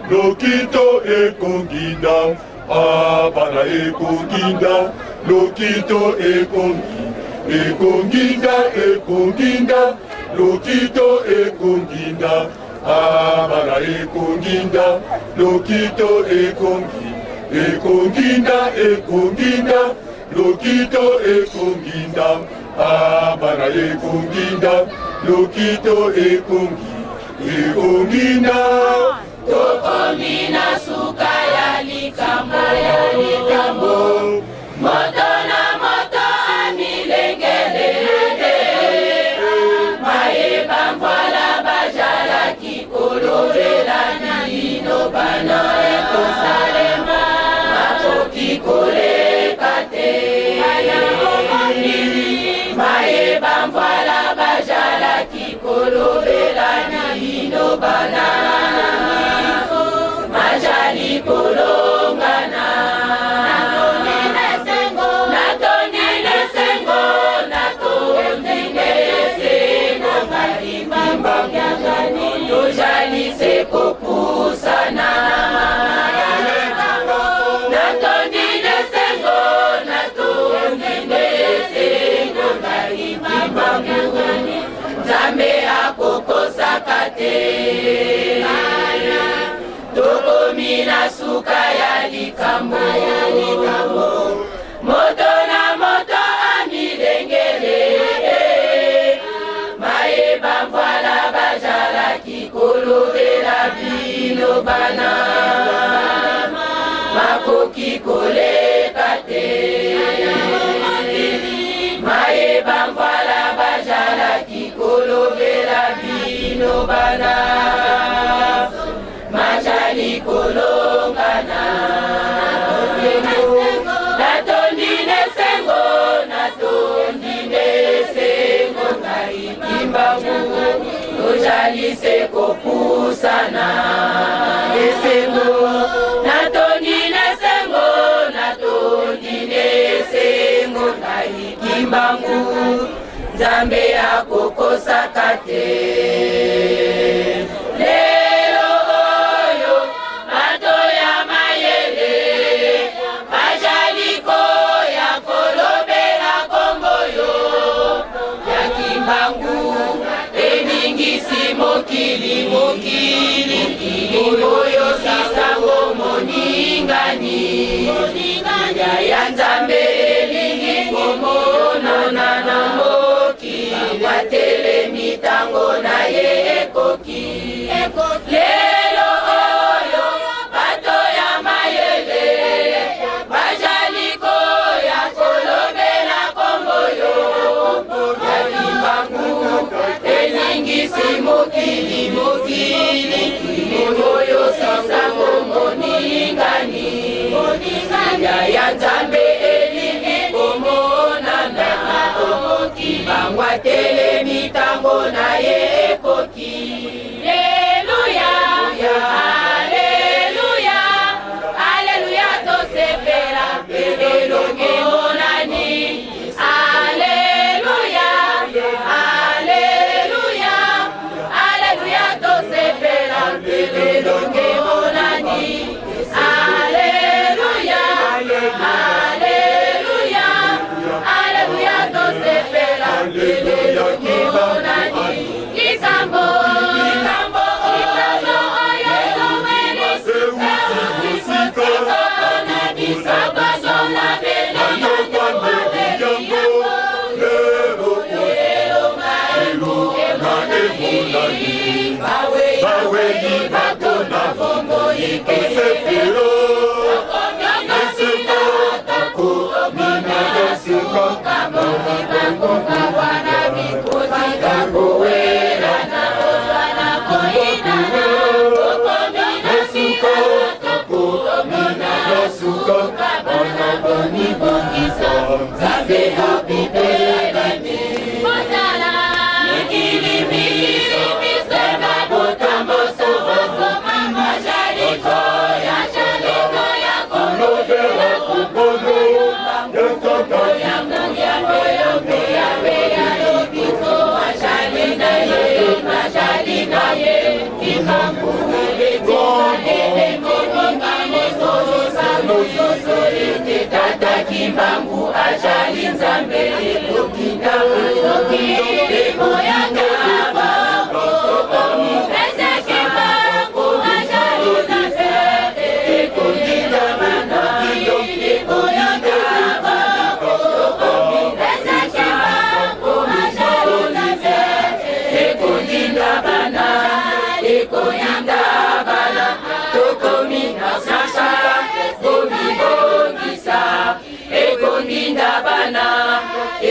Lokito ekonginda, abana ekonginda, lokito ekonginda, lokito ekonginda, abana ekonginda, lokito ekonginda, lokito ekonginda, abana ekonginda, lokito ekonginda. Tokomina suka ya likambo, moto na moto amilengele, mayeba mvala bajala kikolobela nino bana ekosalema, makoki koleka te. Mayeba mvala bajala kikolobela nino bana majali kolongana. Natonile sengo, marimba kyagani, tujali seko kusana. Natonile sengo, marimba kyagani, Nzambe akokosa kate. Tokomina suka ya likambo, moto na moto amilengele, mayeba mvala bajala kikolobela bino bana, makoki koleka te. Mayeba mvala bajala kikolobela bino bana, majali kolongana. Natondine sengo, ngai kimbangu, tojali seko pusana. Esengo, natondine sengo, ngai kimbangu, Nzambe akokosa kate. Mokili oyo sisango moningani, ya Nzambe elingi komonana na mokili, watele mitango na ye ekoki. Lelo oyo bato ya mayele bajaliko ya kolobela kombo yo, ya kimbangu elingisi mokili oyo sisango moningani, ya Nzambe elingi komonana okoki, bangwatele mitango na ye ekoki. Alleluya, alleluya, alleluya, tosepela elonge monani. Alleluya, alleluya, alleluya, tosepela elonge monani. Alleluya, alleluya, alleluya, tosepela elonge monani. Likambo, likambo, oyo toweli, na bisaka zona bele baweni bakona bongo ikesepelo, eseko tako mina eseko kabongi bangonga wana bikoti kakoera na osana koinana, okomina siko tako mina esuko kabona boni bongiso, Nzambe apipelani motala mikili miso. tata Kimbangu ajali Nzambe ekokinda limo ya kabako Pese Kimbangu ajali Nzambe ekokinda bana limo ya kabako Pese Kimbangu ajali Nzambe ekokinda bana ekokinda bana tokomina sasa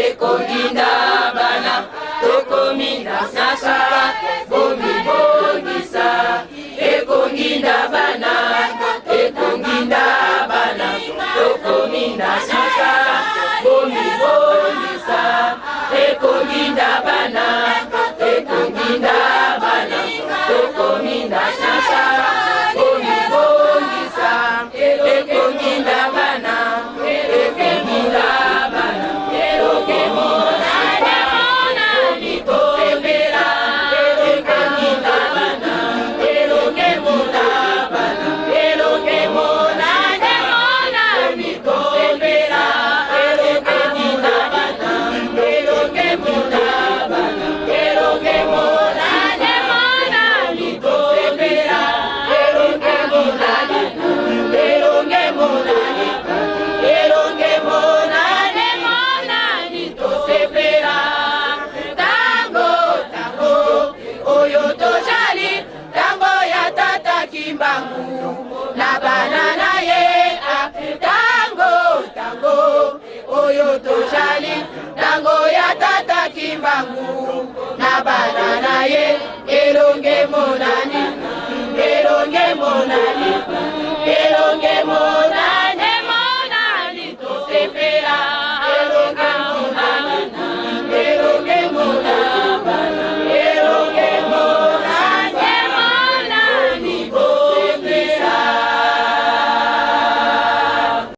ekondinda bana tokominda sasa bomi bongisa ekondinda bana tokominda sasa bomi bongisa ekondinda bana tokominda sasa bomi bongisa ekondinda bana Kimbangu na banana ye elonge monani